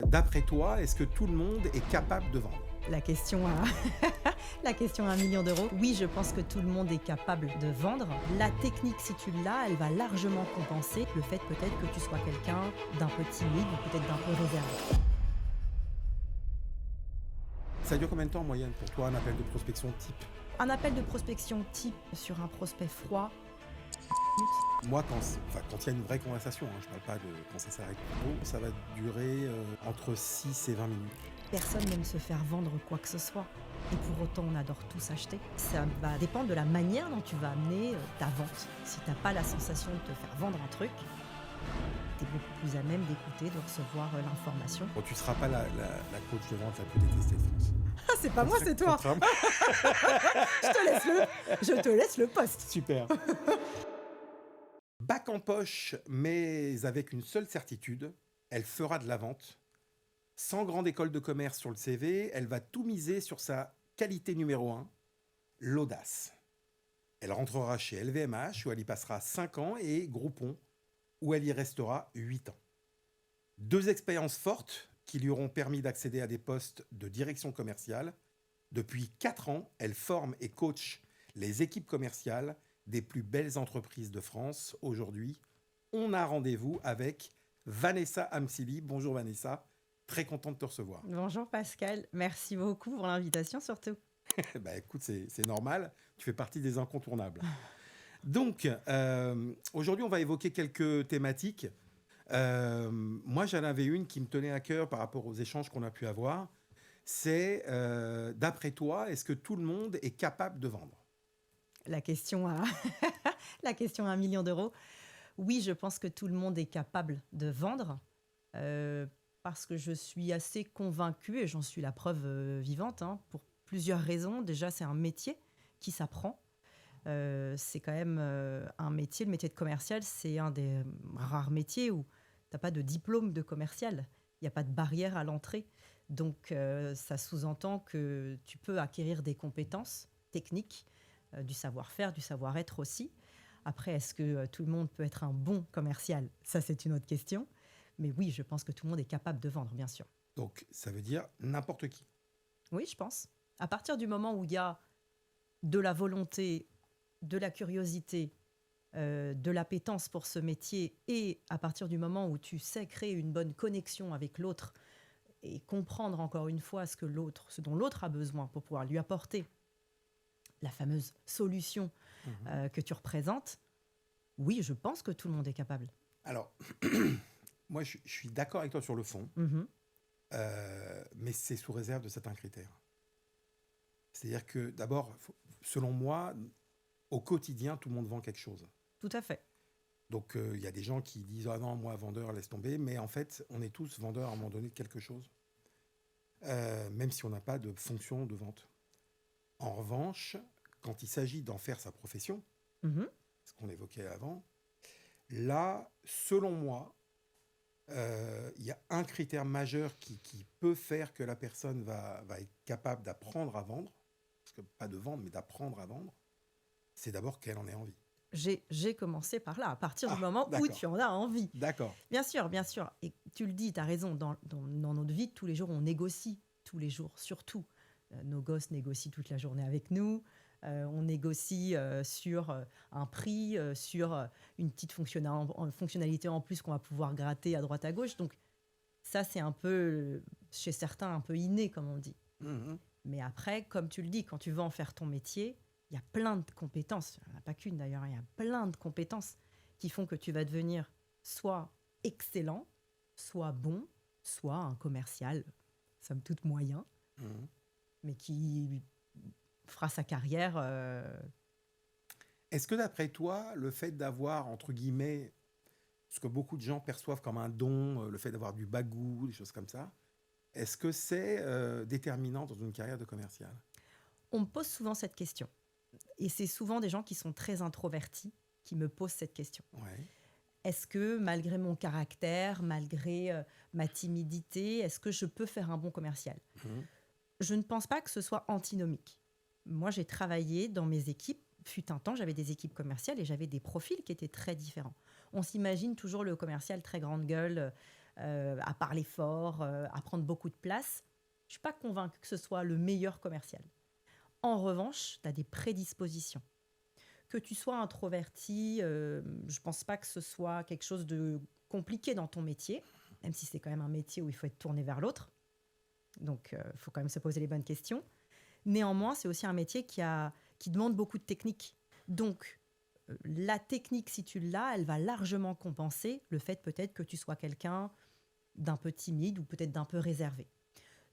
D'après toi, est-ce que tout le monde est capable de vendre? La question à la question à 1 million d'euros. Oui, je pense que tout le monde est capable de vendre. La technique, si tu l'as, elle va largement compenser le fait peut-être que tu sois quelqu'un d'un peu timide ou peut-être d'un peu réservé. Ça dure combien de temps en moyenne pour toi un appel de prospection type? Un appel de prospection type sur un prospect froid, Moi, quand il y a une vraie conversation, je ne parle pas de quand ça s'arrête plus tôt, ça va durer entre 6 et 20 minutes. personne n'aime se faire vendre quoi que ce soit. Et pour autant, on adore tous acheter. Ça va dépendre de la manière dont tu vas amener ta vente. Si tu n'as pas la sensation de te faire vendre un truc, tu es beaucoup plus à même d'écouter, de recevoir l'information. Bon, tu ne seras pas la coach de vente la plus détestée de France. Ah, c'est pas moi, c'est toi. Contrairement- Je te laisse le poste. Super. Bac en poche, mais avec une seule certitude, elle fera de la vente. Sans grande école de commerce sur le CV, elle va tout miser sur sa qualité numéro 1, l'audace. Elle rentrera chez LVMH où elle y passera 5 ans et Groupon où elle y restera 8 ans. 2 expériences fortes qui lui auront permis d'accéder à des postes de direction commerciale. Depuis 4 ans, elle forme et coach les équipes commerciales des plus belles entreprises de France. Aujourd'hui, on a rendez-vous avec Vanessa Amsili. Bonjour Vanessa, très content de te recevoir. Bonjour Pascal, merci beaucoup pour l'invitation surtout. Bah écoute, c'est normal, tu fais partie des incontournables. Donc, aujourd'hui, on va évoquer quelques thématiques. Moi, j'en avais une qui me tenait à cœur par rapport aux échanges qu'on a pu avoir. C'est, d'après toi, est-ce que tout le monde est capable de vendre? La question à la question à 1 million d'euros. Oui, je pense que tout le monde est capable de vendre parce que je suis assez convaincue, et j'en suis la preuve vivante, pour plusieurs raisons. Déjà, c'est un métier qui s'apprend. C'est quand même un métier, le métier de commercial, c'est un des rares métiers où tu n'as pas de diplôme de commercial. Il n'y a pas de barrière à l'entrée. Donc, ça sous-entend que tu peux acquérir des compétences techniques, du savoir-faire, du savoir-être aussi. Après, est-ce que tout le monde peut être un bon commercial? Ça, c'est une autre question. Mais oui, je pense que tout le monde est capable de vendre, bien sûr. Donc, ça veut dire n'importe qui. Oui, je pense. À partir du moment où il y a de la volonté, de la curiosité, de l'appétence pour ce métier, et à partir du moment où tu sais créer une bonne connexion avec l'autre et comprendre encore une fois ce dont l'autre a besoin pour pouvoir lui apporter la fameuse solution que tu représentes, oui, je pense que tout le monde est capable. Alors, moi, je suis d'accord avec toi sur le fond, mais c'est sous réserve de certains critères. C'est-à-dire que, d'abord, selon moi, au quotidien, tout le monde vend quelque chose. Tout à fait. Donc, il y a des gens qui disent « Ah non, moi, vendeur, laisse tomber ». Mais en fait, on est tous vendeurs à un moment donné de quelque chose, même si on n'a pas de fonction de vente. En revanche, quand il s'agit d'en faire sa profession, ce qu'on évoquait avant, là, selon moi, il y a un critère majeur qui peut faire que la personne va être capable d'apprendre à vendre, parce que pas de vendre, mais d'apprendre à vendre, c'est d'abord qu'elle en ait envie. J'ai commencé par là, à partir du moment où d'accord. tu en as envie. D'accord. Bien sûr, bien sûr. Et tu le dis, tu as raison, dans notre vie, tous les jours, on négocie. Tous les jours, surtout. Nos gosses négocient toute la journée avec nous. On négocie sur un prix, sur une petite fonctionnalité en plus qu'on va pouvoir gratter à droite à gauche. Donc ça, c'est un peu, chez certains, un peu inné, comme on dit. Mais après, comme tu le dis, quand tu veux en faire ton métier, il y a plein de compétences. Il n'y en a pas qu'une d'ailleurs, il y a plein de compétences qui font que tu vas devenir soit excellent, soit bon, soit un commercial, somme toute moyen, mais qui fera sa carrière. Est-ce que d'après toi, le fait d'avoir, entre guillemets, ce que beaucoup de gens perçoivent comme un don, le fait d'avoir du bagou, des choses comme ça, est-ce que c'est déterminant dans une carrière de commercial? On me pose souvent cette question. Et c'est souvent des gens qui sont très introvertis qui me posent cette question. Ouais. Est-ce que, malgré mon caractère, malgré ma timidité, est-ce que je peux faire un bon commercial? Je ne pense pas que ce soit antinomique. Moi, j'ai travaillé dans mes équipes. Fut un temps, j'avais des équipes commerciales et j'avais des profils qui étaient très différents. On s'imagine toujours le commercial très grande gueule, à parler fort, à prendre beaucoup de place. Je ne suis pas convaincue que ce soit le meilleur commercial. En revanche, tu as des prédispositions. Que tu sois introverti, je ne pense pas que ce soit quelque chose de compliqué dans ton métier, même si c'est quand même un métier où il faut être tourné vers l'autre. Donc, il faut quand même se poser les bonnes questions. Néanmoins, c'est aussi un métier qui demande beaucoup de technique. Donc, la technique, si tu l'as, elle va largement compenser le fait peut-être que tu sois quelqu'un d'un peu timide ou peut-être d'un peu réservé.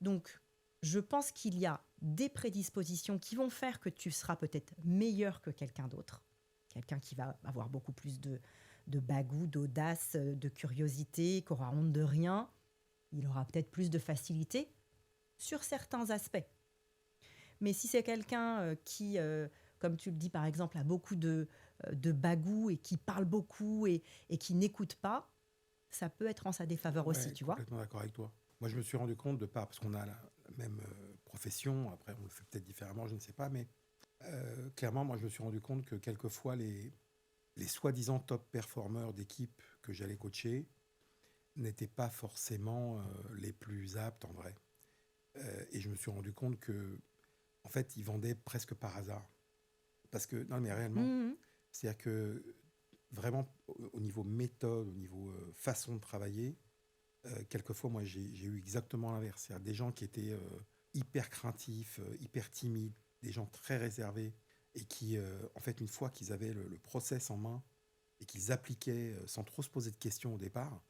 Donc, je pense qu'il y a des prédispositions qui vont faire que tu seras peut-être meilleur que quelqu'un d'autre. Quelqu'un qui va avoir beaucoup plus de bagou, d'audace, de curiosité, qui aura honte de rien. Il aura peut-être plus de facilité sur certains aspects. Mais si c'est quelqu'un qui, comme tu le dis par exemple, a beaucoup de bagou et qui parle beaucoup et qui n'écoute pas, ça peut être en sa défaveur aussi, tu vois. Complètement d'accord avec toi. Moi, je me suis rendu compte, parce qu'on a la même profession, après on le fait peut-être différemment, je ne sais pas, mais clairement, moi, je me suis rendu compte que quelquefois, les soi-disant top performeurs d'équipe que j'allais coacher n'étaient pas forcément les plus aptes en vrai. Et je me suis rendu compte que, en fait, ils vendaient presque par hasard. Parce que, non, mais réellement, c'est-à-dire que vraiment, au niveau méthode, au niveau façon de travailler, quelquefois, moi, j'ai eu exactement l'inverse. C'est-à-dire des gens qui étaient hyper craintifs, hyper timides, des gens très réservés, et qui, en fait, une fois qu'ils avaient le process en main et qu'ils appliquaient sans trop se poser de questions au départ,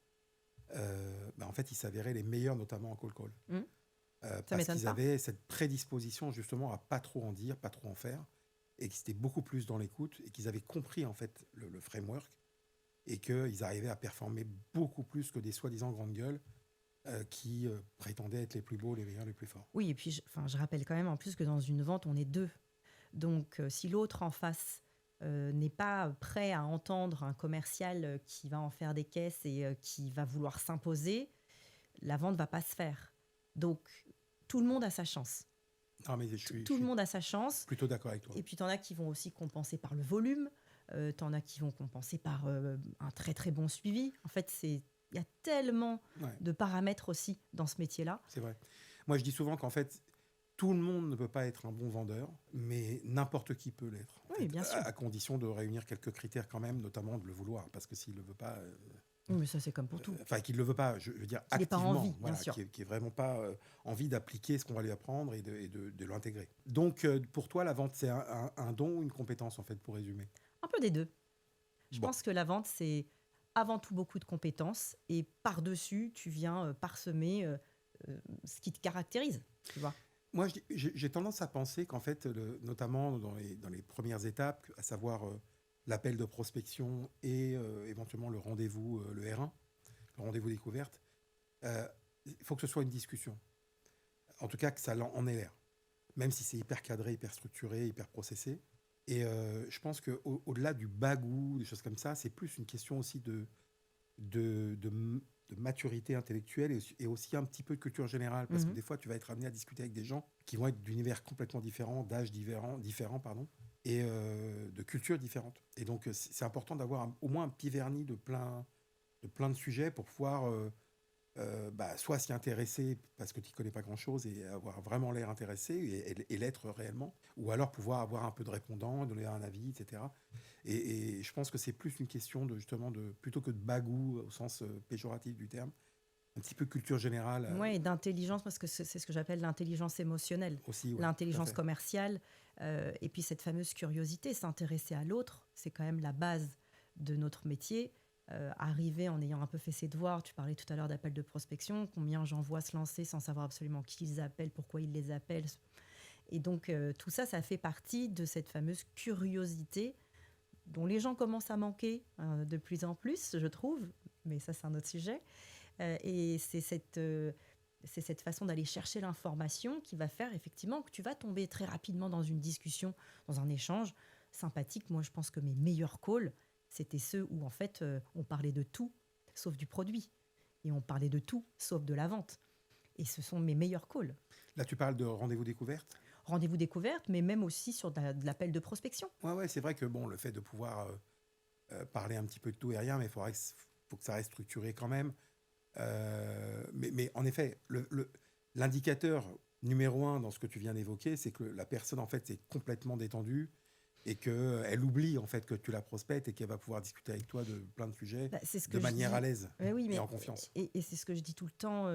en fait, ils s'avéraient les meilleurs, notamment en call. Parce qu'ils pas. avaient cette prédisposition justement à pas trop en dire, pas trop en faire, et qu'ils étaient beaucoup plus dans l'écoute, et qu'ils avaient compris en fait le framework, et qu'ils arrivaient à performer beaucoup plus que des soi-disant grandes gueules qui prétendaient être les plus beaux, les meilleurs, les plus forts. Oui, et puis je rappelle quand même en plus que dans une vente, on est deux. Donc, si l'autre en face n'est pas prêt à entendre un commercial qui va en faire des caisses et qui va vouloir s'imposer, la vente ne va pas se faire. Donc, tout le monde a sa chance. Non, mais Tout le monde a sa chance. Plutôt d'accord avec toi. Et puis, tu en as qui vont aussi compenser par le volume. Tu en as qui vont compenser par un très, très bon suivi. En fait, il y a tellement de paramètres aussi dans ce métier-là. C'est vrai. Moi, je dis souvent qu'en fait, tout le monde ne peut pas être un bon vendeur, mais n'importe qui peut l'être. Oui, bien sûr. À condition de réunir quelques critères quand même, notamment de le vouloir. Parce que s'il ne le veut pas... oui, mais ça, c'est comme pour tout. Enfin, qu'il ne le veut pas, je veux dire qu'il activement. Pas envie, voilà, bien sûr. Qui n'est vraiment pas envie d'appliquer ce qu'on va lui apprendre et de l'intégrer. Donc, pour toi, la vente, c'est un don ou une compétence, en fait, pour résumer? Un peu des deux. Je pense que la vente, c'est avant tout beaucoup de compétences. Et par-dessus, tu viens parsemer ce qui te caractérise, tu vois. Moi, j'ai tendance à penser qu'en fait, notamment dans les premières étapes, à savoir l'appel de prospection et éventuellement le rendez-vous, le R1, le rendez-vous découverte, il faut que ce soit une discussion. En tout cas, que ça en ait l'air. Même si c'est hyper cadré, hyper structuré, hyper processé. Et je pense qu'au-delà du bagou, des choses comme ça, c'est plus une question aussi de maturité intellectuelle et aussi un petit peu de culture générale. Parce que des fois, tu vas être amené à discuter avec des gens qui vont être d'univers complètement différents, d'âges différents, et de cultures différentes. Et donc, c'est important d'avoir au moins un petit vernis de plein de sujets pour pouvoir soit s'y intéresser parce que tu ne connais pas grand-chose et avoir vraiment l'air intéressé et l'être réellement, ou alors pouvoir avoir un peu de répondant, donner un avis, etc. Et je pense que c'est plus une question plutôt que de bagou au sens péjoratif du terme, un petit peu culture générale. Oui, et d'intelligence, parce que c'est ce que j'appelle l'intelligence émotionnelle, aussi, ouais, l'intelligence commerciale, et puis cette fameuse curiosité, s'intéresser à l'autre, c'est quand même la base de notre métier. Arriver en ayant un peu fait ses devoirs, tu parlais tout à l'heure d'appels de prospection, combien j'en vois se lancer sans savoir absolument qui ils appellent, pourquoi ils les appellent. Et donc tout ça, ça fait partie de cette fameuse curiosité dont les gens commencent à manquer de plus en plus, je trouve, mais ça c'est un autre sujet. Et c'est cette façon d'aller chercher l'information qui va faire effectivement que tu vas tomber très rapidement dans une discussion, dans un échange sympathique. Moi, je pense que mes meilleurs calls, c'était ceux où, en fait, on parlait de tout, sauf du produit. Et on parlait de tout, sauf de la vente. Et ce sont mes meilleurs calls. Là, tu parles de rendez-vous découverte ? Rendez-vous découverte, mais même aussi sur de l'appel de prospection. Ouais, c'est vrai que le fait de pouvoir parler un petit peu de tout et rien, mais il faut que ça reste structuré quand même. Mais en effet, l'indicateur numéro un dans ce que tu viens d'évoquer, c'est que la personne, en fait, est complètement détendue et qu'elle oublie, en fait, que tu la prospectes et qu'elle va pouvoir discuter avec toi de plein de sujets Bah, c'est ce de que je manière à dis. l'aise Oui, et mais en confiance. et c'est ce que je dis tout le temps.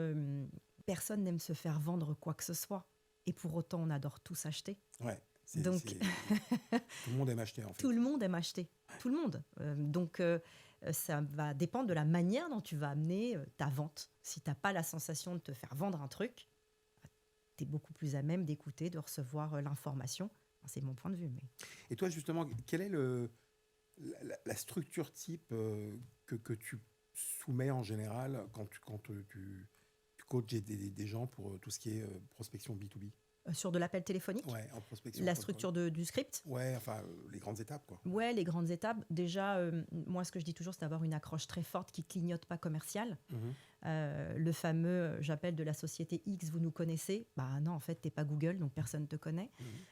Personne n'aime se faire vendre quoi que ce soit. Et pour autant, on adore tous acheter. Ouais, Donc, tout le monde aime acheter, en tout fait. le monde aime acheter. Tout le monde. Ça va dépendre de la manière dont tu vas amener ta vente. Si tu n'as pas la sensation de te faire vendre un truc, tu es beaucoup plus à même d'écouter, de recevoir l'information. Enfin, c'est mon point de vue. Mais... Et toi, justement, quelle est la structure type que tu soumets en général quand tu coaches des gens pour tout ce qui est prospection B2B? Sur de l'appel téléphonique, Ouais, en prospection la cold call. structure du script. Ouais, enfin, les grandes étapes, quoi. Ouais, les grandes étapes. Déjà, moi, ce que je dis toujours, c'est d'avoir une accroche très forte qui clignote pas commerciale. Mhm. Le fameux, j'appelle de la société X, vous nous connaissez. Bah non, en fait, t'es pas Google, donc personne te connaît.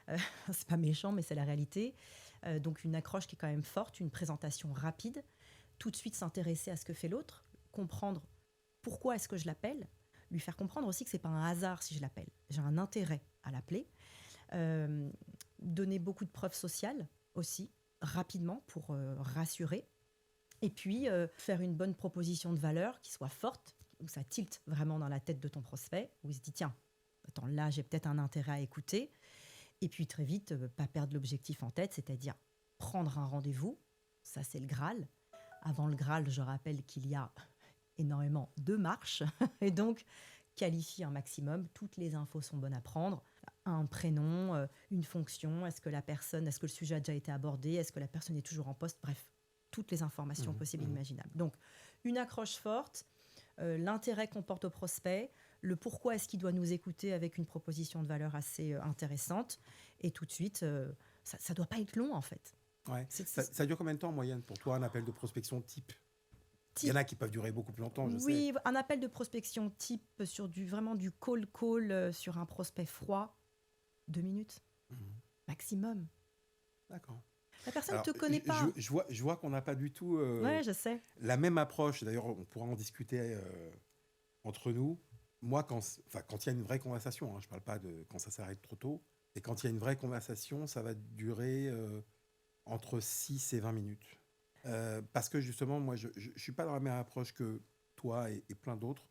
Mhm. C'est pas méchant, mais c'est la réalité. Donc une accroche qui est quand même forte, une présentation rapide. Tout de suite s'intéresser à ce que fait l'autre, comprendre pourquoi est-ce que je l'appelle, lui faire comprendre aussi que c'est pas un hasard si je l'appelle. J'ai un intérêt à l'appeler. Donner beaucoup de preuves sociales aussi, rapidement, pour rassurer. Et puis, faire une bonne proposition de valeur qui soit forte, où ça tilte vraiment dans la tête de ton prospect, où il se dit, tiens, attends, là, j'ai peut-être un intérêt à écouter. Et puis, très vite, pas perdre l'objectif en tête, c'est-à-dire prendre un rendez-vous. Ça, c'est le Graal. Avant le Graal, je rappelle qu'il y a énormément de marches. Et donc, qualifie un maximum. Toutes les infos sont bonnes à prendre. Un prénom, une fonction, est-ce que le sujet a déjà été abordé, est-ce que la personne est toujours en poste, bref, toutes les informations possibles et imaginables. Donc, une accroche forte, l'intérêt qu'on porte au prospect, le pourquoi est-ce qu'il doit nous écouter avec une proposition de valeur assez intéressante, et tout de suite, ça ne doit pas être long en fait. Ouais. Ça dure combien de temps en moyenne pour toi un appel de prospection type? Il y en a qui peuvent durer beaucoup plus longtemps, je sais. Oui, un appel de prospection type sur vraiment du call sur un prospect froid, 2 minutes maximum. D'accord. La personne ne te connaît pas. Je vois qu'on n'a pas du tout Ouais, je sais. la même approche. D'ailleurs, on pourra en discuter entre nous. Moi, quand il y a une vraie conversation, je ne parle pas de quand ça s'arrête trop tôt, et quand il y a une vraie conversation, ça va durer entre 6 et 20 minutes. Parce que justement, moi, je ne suis pas dans la même approche que toi et plein d'autres.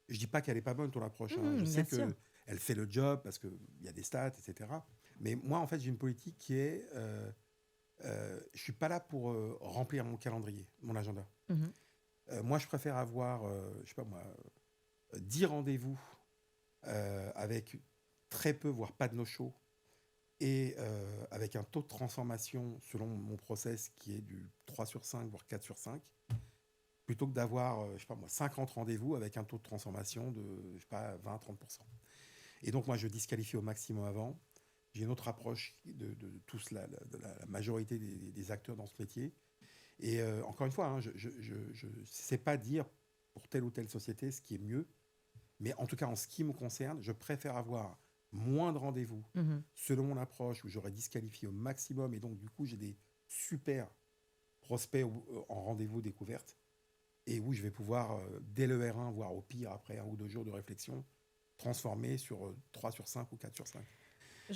Je ne dis pas qu'elle n'est pas bonne, ton approche. Je sais qu'elle fait le job parce qu'il y a des stats, etc. Mais moi, en fait, j'ai une politique qui est... je ne suis pas là pour remplir mon calendrier, mon agenda. Moi, je préfère avoir, je sais pas moi, 10 rendez-vous avec très peu, voire pas de no-show, et avec un taux de transformation, selon mon process, qui est du 3 sur 5, voire 4 sur 5, plutôt que d'avoir, je sais pas moi, 50 rendez-vous avec un taux de transformation de, je sais pas, 20-30%. Et donc, moi, je disqualifie au maximum avant. J'ai une autre approche de tous, de la majorité des acteurs dans ce métier. Et encore une fois, je ne sais pas dire pour telle ou telle société ce qui est mieux, mais en tout cas, en ce qui me concerne, je préfère avoir moins de rendez-vous selon mon approche, où j'aurais disqualifié au maximum, et donc du coup, j'ai des super prospects en rendez-vous découverte, et où je vais pouvoir, dès le R1, voire au pire, après 1 ou 2 jours de réflexion, transformer sur 3 sur 5 ou 4 sur 5.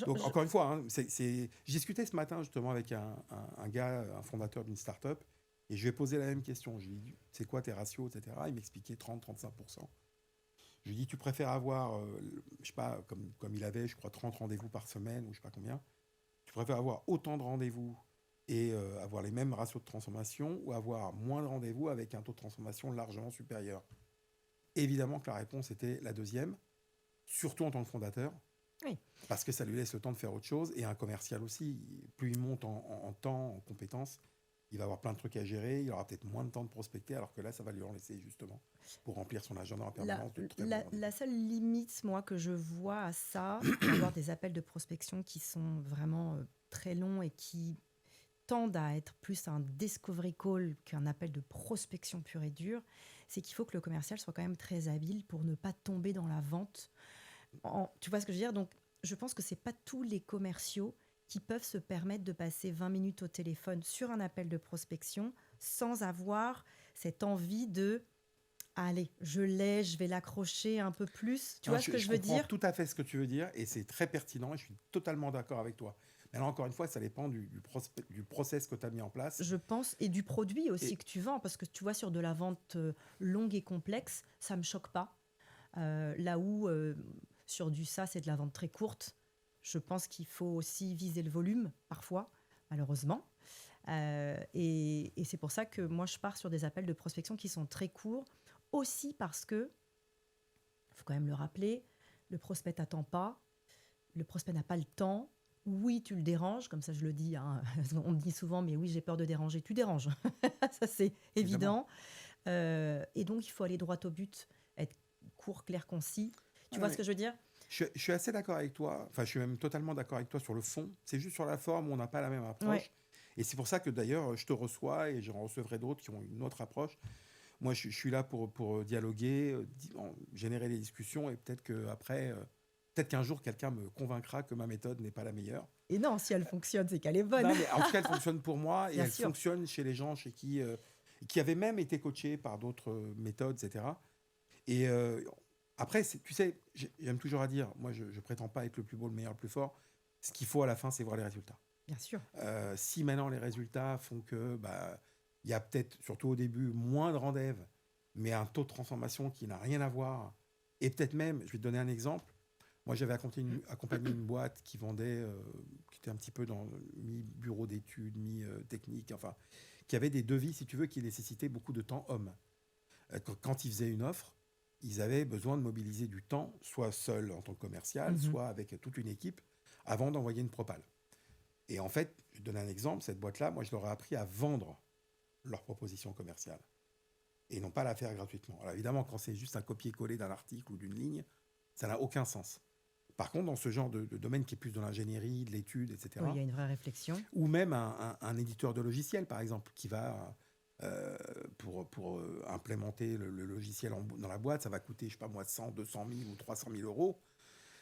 Donc, encore une fois, j'ai discuté ce matin justement avec un gars, un fondateur d'une start-up, et je lui ai posé la même question. Je lui ai dit, c'est quoi tes ratios, etc. Il m'expliquait 30-35%. Je lui ai dit, tu préfères avoir, je sais pas, comme il avait, je crois, 30 rendez-vous par semaine, ou je sais pas combien. Tu préfères avoir autant de rendez-vous et avoir les mêmes ratios de transformation, ou avoir moins de rendez-vous avec un taux de transformation largement supérieur? Évidemment que la réponse était la deuxième, surtout en tant que fondateur. Oui. Parce que ça lui laisse le temps de faire autre chose. Et un commercial aussi, plus il monte en temps, en compétences, il va avoir plein de trucs à gérer, il aura peut-être moins de temps de prospecter, alors que là, ça va lui en laisser justement pour remplir son agenda en permanence. La seule limite, moi, que je vois à ça, avoir des appels de prospection qui sont vraiment très longs et qui tendent à être plus un discovery call qu'un appel de prospection pure et dure, c'est qu'il faut que le commercial soit quand même très habile pour ne pas tomber dans la vente. Tu vois ce que je veux dire? Donc, je pense que ce n'est pas tous les commerciaux qui peuvent se permettre de passer 20 minutes au téléphone sur un appel de prospection sans avoir cette envie de allez, je vais l'accrocher un peu plus. Tu Non, vois ce que je veux comprends dire? tout à fait ce que tu veux dire et c'est très pertinent et je suis totalement d'accord avec toi. Mais là, encore une fois, ça dépend du process que tu as mis en place. Je pense, et du produit aussi Et que tu vends, parce que tu vois, sur de la vente longue et complexe, ça me choque pas. Là où sur du ça, c'est de la vente très courte. Je pense qu'il faut aussi viser le volume, parfois, malheureusement. Et c'est pour ça que moi, je pars sur des appels de prospection qui sont très courts, aussi parce que, il faut quand même le rappeler, le prospect t'attend pas, le prospect n'a pas le temps. Oui, tu le déranges, comme ça je le dis, hein. On me dit souvent, mais oui, j'ai peur de déranger. Tu déranges, ça c'est évidemment. évident. Et donc, il faut aller droit au but, être court, clair, concis. Tu Ouais, vois ce ouais. que je veux dire? Je suis assez d'accord avec toi. Enfin, je suis même totalement d'accord avec toi sur le fond. C'est juste sur la forme où on n'a pas la même Ouais, approche. Et c'est pour ça que d'ailleurs, je te reçois et j'en recevrai d'autres qui ont une autre approche. Moi, je suis là pour dialoguer, générer des discussions et peut-être qu'après, peut-être qu'un jour, quelqu'un me convaincra que ma méthode n'est pas la meilleure. et non, si elle fonctionne, c'est qu'elle est bonne. Non, mais en tout cas, elle fonctionne pour moi et Bien elle sûr. fonctionne chez les gens chez qui avaient même été coachés par d'autres méthodes, etc. Et après, tu sais, j'aime toujours à dire, moi, je prétends pas être le plus beau, le meilleur, le plus fort. Ce qu'il faut à la fin, c'est voir les résultats. Bien sûr. Si maintenant les résultats font que, bah, il y a peut-être, surtout au début, moins de rendez-vous, mais un taux de transformation qui n'a rien à voir, et peut-être même, je vais te donner un exemple. Moi, j'avais accompagné une boîte qui vendait, qui était un petit peu dans mi-bureau d'études, mi-technique, enfin, qui avait des devis, si tu veux, qui nécessitaient beaucoup de temps homme. Quand ils faisaient une offre, ils avaient besoin de mobiliser du temps, soit seul en tant que commercial, Mhm. soit avec toute une équipe, avant d'envoyer une propale. Et en fait, je te donne un exemple, cette boîte-là, moi, je leur ai appris à vendre leur proposition commerciale et non pas à la faire gratuitement. Alors évidemment, quand c'est juste un copier-coller d'un article ou d'une ligne, ça n'a aucun sens. Par contre, dans ce genre de domaine qui est plus de l'ingénierie, de l'étude, Oui, il y etc., a une vraie réflexion. ou même un éditeur de logiciel, par exemple, qui va, pour implémenter le logiciel dans la boîte, ça va coûter, je sais pas moi, 100, 200 000 ou 300 000 euros.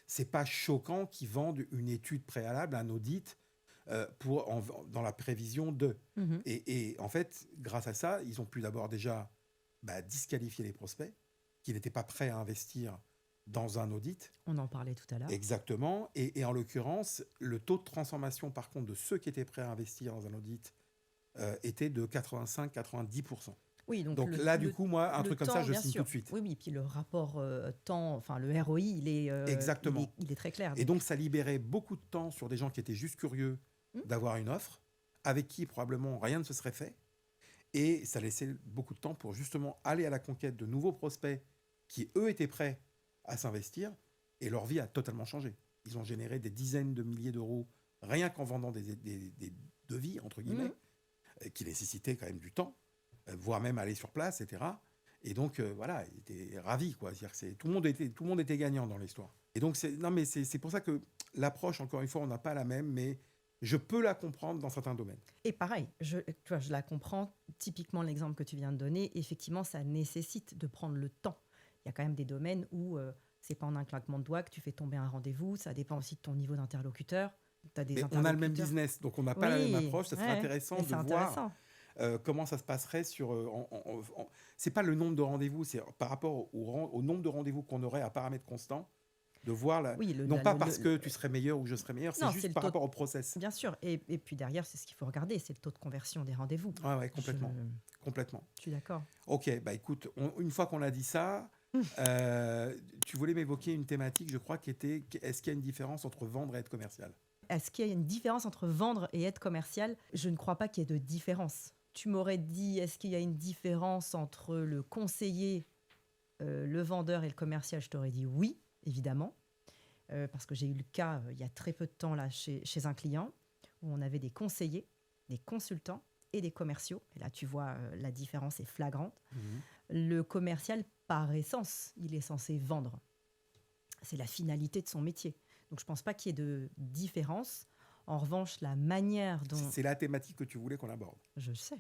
C'est pas choquant qu'ils vendent une étude préalable, un audit, dans la prévision de. Mhm. Et en fait, grâce à ça, ils ont pu d'abord déjà disqualifier les prospects qui n'étaient pas prêts à investir dans un audit. On en parlait tout à l'heure. Exactement. Et en l'occurrence, le taux de transformation, par contre, de ceux qui étaient prêts à investir dans un audit était de 85-90%. Oui, donc Donc là, du coup, moi, un le truc comme ça, temps, je bien signe tout sûr. de suite. Oui, oui, puis le rapport temps, enfin le ROI, Exactement. il est très clair. Et donc, ça libérait beaucoup de temps sur des gens qui étaient juste curieux Hmm. d'avoir une offre, avec qui probablement rien ne se serait fait. Et ça laissait beaucoup de temps pour justement aller à la conquête de nouveaux prospects qui, eux, étaient prêts à s'investir. Et leur vie a totalement changé. Ils ont généré des dizaines de milliers d'euros rien qu'en vendant des devis, entre guillemets, qui nécessitaient quand même du temps, voire même aller sur place, etc. Et donc, voilà, ils étaient ravis, quoi. C'est-à-dire que tout le monde était gagnant dans l'histoire. Et donc, c'est pour ça que l'approche, encore une fois, on n'a pas la même, mais je peux la comprendre dans certains domaines. Et pareil, tu vois, je la comprends. Typiquement, l'exemple que tu viens de donner, effectivement, ça nécessite de prendre le temps. Il y a quand même des domaines où c'est pas en un claquement de doigts que tu fais tomber un rendez-vous. Ça dépend aussi de ton niveau d'interlocuteur. Tu as des Mais on a le même interlocuteurs. business, donc on n'a pas la même Oui, approche. Ça serait ouais, intéressant mais de c'est voir intéressant. comment ça se passerait sur. C'est pas le nombre de rendez-vous, c'est par rapport au nombre de rendez-vous qu'on aurait à paramètre constant, de voir Oui, non pas parce que tu serais meilleur ou je serais meilleur, c'est non, c'est juste le par taux, rapport au process. bien sûr. Et puis derrière, c'est ce qu'il faut regarder, c'est le taux de conversion des rendez-vous. Ouais, ouais, Je, complètement, complètement. je suis d'accord. Ok, bah écoute, une fois qu'on a dit ça, tu voulais m'évoquer une thématique, je crois, qui était est-ce qu'il y a une différence entre vendre et être commercial? Est-ce qu'il y a une différence entre vendre et être commercial? Je ne crois pas qu'il y ait de différence. Tu m'aurais dit, est-ce qu'il y a une différence entre le conseiller, le vendeur et le commercial? Je t'aurais dit oui, évidemment. Parce que j'ai eu le cas il y a très peu de temps là, chez un client où on avait des conseillers, des consultants et des commerciaux. Et là, tu vois, la différence est flagrante. Mhm. Le commercial, par essence, il est censé vendre. C'est la finalité de son métier. Donc, je ne pense pas qu'il y ait de différence. En revanche, la manière dont... C'est la thématique que tu voulais qu'on aborde. Je sais.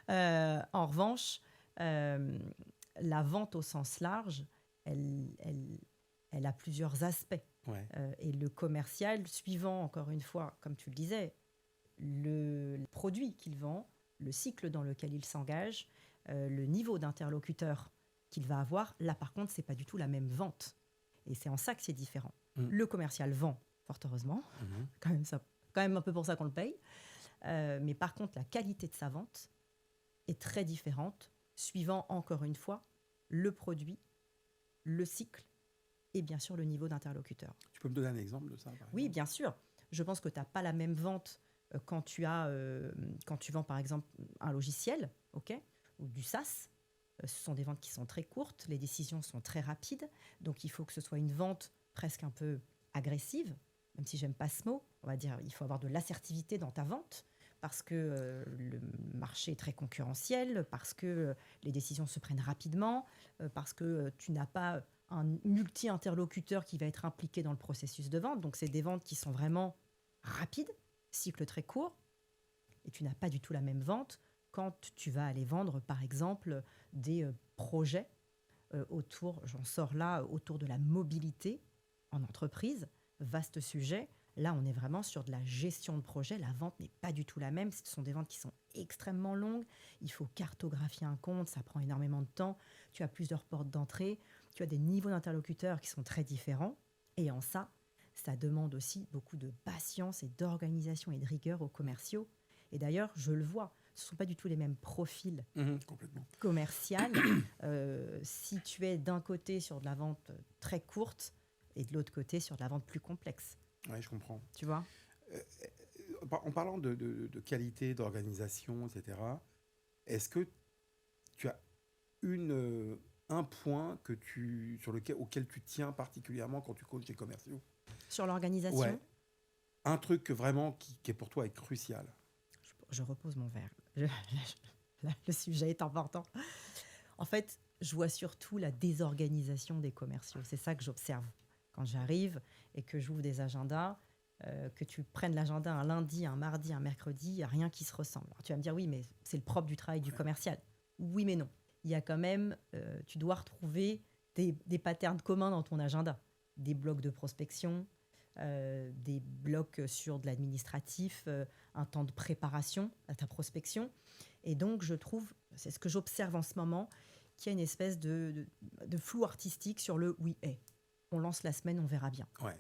En revanche, la vente au sens large, elle a plusieurs aspects. Ouais. Et le commercial, suivant, encore une fois, comme tu le disais, le produit qu'il vend, le cycle dans lequel il s'engage, le niveau d'interlocuteur qu'il va avoir. Là, par contre, c'est pas du tout la même vente. Et c'est en ça que c'est différent. Le commercial vend, fort heureusement. Quand même un peu pour ça qu'on le paye. Mais par contre, la qualité de sa vente est très différente, suivant encore une fois le produit, le cycle et bien sûr le niveau d'interlocuteur. Tu peux me donner un exemple de ça, par Oui, exemple? bien sûr. Je pense que tu n'as pas la même vente quand tu vends par exemple un logiciel, ok, ou du SaaS. Ce sont des ventes qui sont très courtes, les décisions sont très rapides, donc il faut que ce soit une vente presque un peu agressive, même si j'aime pas ce mot. On va dire il faut avoir de l'assertivité dans ta vente parce que le marché est très concurrentiel, parce que les décisions se prennent rapidement, parce que tu n'as pas un multi-interlocuteur qui va être impliqué dans le processus de vente. Donc, c'est des ventes qui sont vraiment rapides, cycle très court, et tu n'as pas du tout la même vente quand tu vas aller vendre, par exemple, des projets autour de la mobilité en entreprise. Vaste sujet. Là, on est vraiment sur de la gestion de projet. La vente n'est pas du tout la même. Ce sont des ventes qui sont extrêmement longues. Il faut cartographier un compte. Ça prend énormément de temps. Tu as plusieurs portes d'entrée. Tu as des niveaux d'interlocuteurs qui sont très différents. Et en ça demande aussi beaucoup de patience et d'organisation et de rigueur aux commerciaux. Et d'ailleurs, je le vois, ce ne sont pas du tout les mêmes profils commerciaux. Si tu es d'un côté sur de la vente très courte et de l'autre côté sur de la vente plus complexe. Oui, je comprends. Tu vois? En parlant de qualité, d'organisation, etc., est-ce que tu as un point auquel tu tiens particulièrement quand tu coaches des commerciaux? Sur l'organisation? Ouais. Un truc vraiment qui est pour toi est crucial. Je repose mon verre. Le sujet est important. En fait, je vois surtout la désorganisation des commerciaux. C'est ça que j'observe. Quand j'arrive et que j'ouvre des agendas, que tu prennes l'agenda un lundi, un mardi, un mercredi, il n'y a rien qui se ressemble. Alors, tu vas me dire, oui, mais c'est le propre du travail du commercial. Oui, mais non. Il y a quand même, tu dois retrouver des patterns communs dans ton agenda. Des blocs de prospection, des blocs sur de l'administratif, un temps de préparation à ta prospection. Et donc, je trouve, c'est ce que j'observe en ce moment, qu'il y a une espèce de flou artistique sur le oui et. On lance la semaine, on verra bien. Ouais.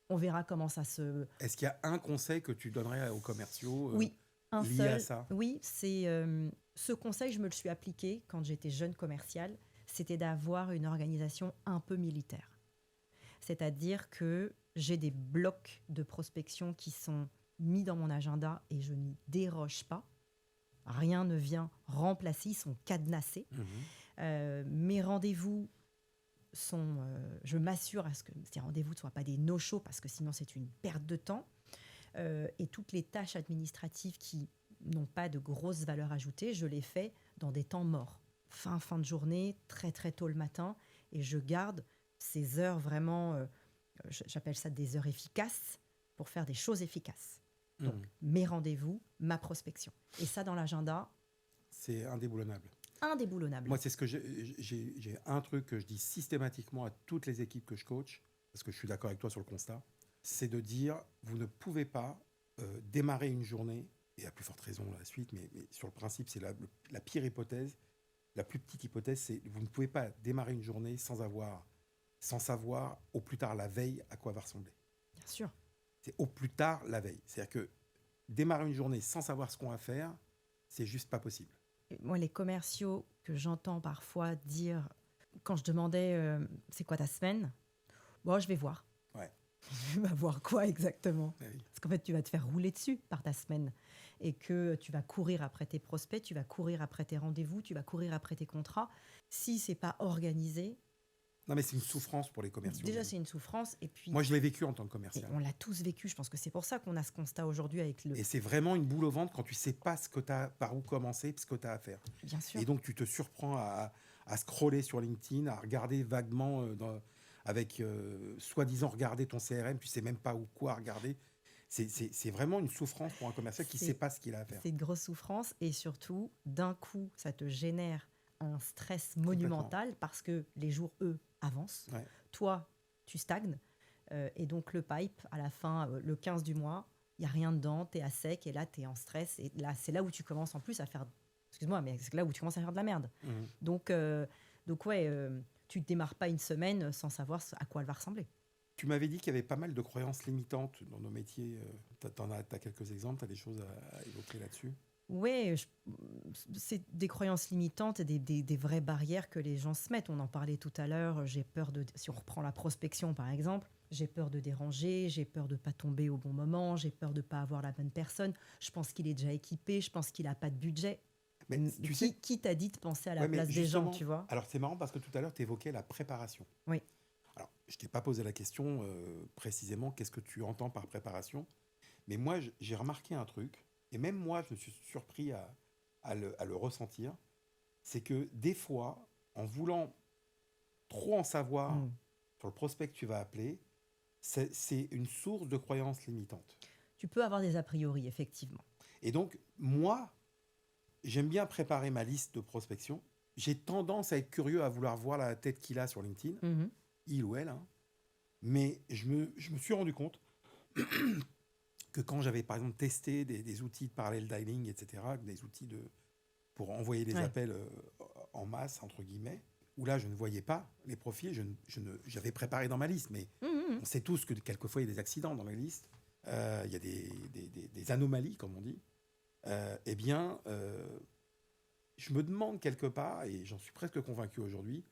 On verra comment ça se... Est-ce qu'il y a un conseil que tu donnerais aux commerciaux Oui, un lié seul. à ça? Oui, c'est ce conseil, je me le suis appliqué quand j'étais jeune commerciale, c'était d'avoir une organisation un peu militaire. C'est-à-dire que j'ai des blocs de prospection qui sont mis dans mon agenda et je n'y déroge pas. Rien ne vient remplacer, ils sont cadenassés. Mes rendez-vous je m'assure à ce que ces rendez-vous ne soient pas des no-show parce que sinon c'est une perte de temps. Et toutes les tâches administratives qui n'ont pas de grosse valeur ajoutée, je les fais dans des temps morts. Fin de journée, très très tôt le matin. Et je garde ces heures vraiment, j'appelle ça des heures efficaces, pour faire des choses efficaces. Donc mes rendez-vous, ma prospection. Et ça dans l'agenda. C'est indéboulonnable. Indéboulonnable. Moi, c'est ce que j'ai un truc que je dis systématiquement à toutes les équipes que je coach, parce que je suis d'accord avec toi sur le constat, c'est de dire, vous ne pouvez pas démarrer une journée, et à plus forte raison la suite, mais sur le principe, c'est la pire hypothèse. La plus petite hypothèse, c'est vous ne pouvez pas démarrer une journée sans savoir au plus tard la veille à quoi va ressembler. Bien sûr. C'est au plus tard la veille. C'est-à-dire que démarrer une journée sans savoir ce qu'on va faire, c'est juste pas possible. Moi, les commerciaux que j'entends parfois dire, quand je demandais c'est quoi ta semaine, bon, je vais voir. Ouais. Tu vas voir quoi exactement? Oui. Parce qu'en fait, tu vas te faire rouler dessus par ta semaine et que tu vas courir après tes prospects, tu vas courir après tes rendez-vous, tu vas courir après tes contrats. Si c'est pas organisé... Non, mais c'est une souffrance pour les commerciaux. Déjà, c'est une souffrance. Et puis, moi, je l'ai vécu en tant que commercial. On l'a tous vécu. Je pense que c'est pour ça qu'on a ce constat aujourd'hui avec le... Et c'est vraiment une boule au ventre quand tu sais pas par où commencer, ce que tu as à faire. Bien sûr. Et donc, tu te surprends à scroller sur LinkedIn, à regarder vaguement, avec soi-disant regarder ton CRM, tu sais même pas quoi regarder. C'est vraiment une souffrance pour un commercial qui ne sait pas ce qu'il a à faire. C'est une grosse souffrance et surtout, d'un coup, ça te génère un stress monumental parce que les jours, eux, avancent. Ouais. Toi, tu stagnes. Et donc, le pipe, à la fin, le 15 du mois, il n'y a rien dedans, tu es à sec et là, tu es en stress. Et là, c'est là où tu commences en plus à faire, excuse-moi, mais c'est là où tu commences à faire de la merde. Mhm. Donc ouais, tu ne démarres pas une semaine sans savoir à quoi elle va ressembler. Tu m'avais dit qu'il y avait pas mal de croyances limitantes dans nos métiers. T'as quelques exemples, t'as des choses à évoquer là-dessus? Ouais, c'est des croyances limitantes et des vraies barrières que les gens se mettent. On en parlait tout à l'heure. J'ai peur de, si on reprend la prospection par exemple, j'ai peur de déranger, j'ai peur de pas tomber au bon moment, j'ai peur de pas avoir la bonne personne. Je pense qu'il est déjà équipé, je pense qu'il a pas de budget. Mais tu sais, Qui t'a dit de penser à la ouais, mais place des gens, justement, tu vois? alors c'est marrant parce que tout à l'heure, tu évoquais la préparation. Oui. Alors, je t'ai pas posé la question précisément, qu'est-ce que tu entends par préparation? Mais moi, j'ai remarqué un truc, et même moi, je me suis surpris à le ressentir, c'est que des fois, en voulant trop en savoir Mm. sur le prospect que tu vas appeler, c'est une source de croyances limitantes. Tu peux avoir des a priori, effectivement. Et donc, moi, j'aime bien préparer ma liste de prospection. J'ai tendance à être curieux à vouloir voir la tête qu'il a sur LinkedIn, Mhm. il ou elle, hein. Mais je me suis rendu compte que quand j'avais par exemple testé des outils de parallel dialing, etc., des outils pour envoyer des Ouais. appels en masse, entre guillemets, où là je ne voyais pas les profils, j'avais préparé dans ma liste, mais Mhm. on sait tous que quelquefois il y a des accidents dans la liste, il y a des anomalies, comme on dit. Eh bien, je me demande quelque part, et j'en suis presque convaincu aujourd'hui,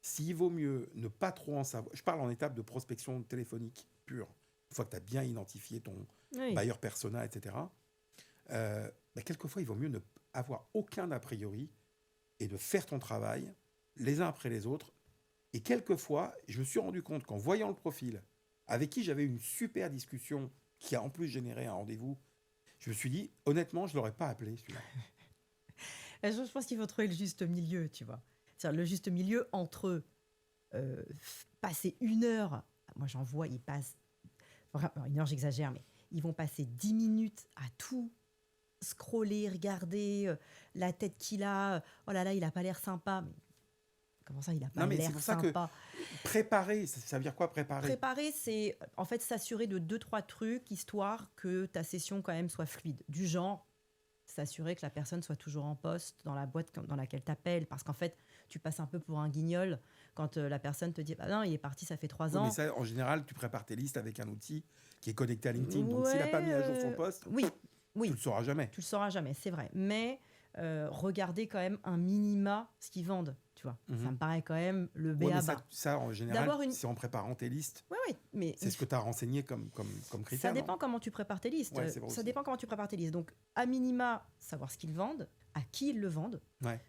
s'il vaut mieux ne pas trop en savoir. Je parle en étape de prospection téléphonique pure, une fois que tu as bien identifié ton Oui. buyer persona, etc. Bah, quelquefois, il vaut mieux ne avoir aucun a priori et de faire ton travail les uns après les autres. Et quelquefois, je me suis rendu compte qu'en voyant le profil, avec qui j'avais une super discussion, qui a en plus généré un rendez-vous, je me suis dit, honnêtement, je ne l'aurais pas appelé celui-là. Je pense qu'il faut trouver le juste milieu, tu vois. C'est-à-dire le juste milieu entre passer une heure, moi j'en vois, ils passent, vraiment, une heure j'exagère, mais ils vont passer 10 minutes à tout scroller, regarder la tête qu'il a, oh là là, il a pas l'air sympa. Mais comment ça, il a pas Non, mais c'est l'air pour ça que sympa? préparer, ça veut dire quoi préparer? Préparer, c'est en fait s'assurer de deux, trois trucs, histoire que ta session quand même soit fluide. Du genre, s'assurer que la personne soit toujours en poste dans la boîte dans laquelle tu appelles, parce qu'en fait, tu passes un peu pour un guignol quand la personne te dit ah non, il est parti, ça fait 3 Oui, mais ans. ça, en général, tu prépares tes listes avec un outil qui est connecté à LinkedIn. Donc, s'il n'a pas Ouais, mis à jour son poste, oui, tu oui, le sauras jamais. tu le sauras jamais, c'est vrai. Mais regardez quand même un minima ce qu'ils vendent, tu vois. Ça Mhm. me paraît quand même le Oui, mais b.a.-ba. ça, en général, D'avoir une... c'est en préparant tes listes. Ouais, ouais, mais C'est ce que tu as renseigné comme ça critère, non? dépend comment tu prépares tes listes. Ouais, c'est vrai Ça aussi. dépend comment tu prépares tes listes. Donc, à minima, savoir ce qu'ils vendent, à qui ils le vendent. Ouais.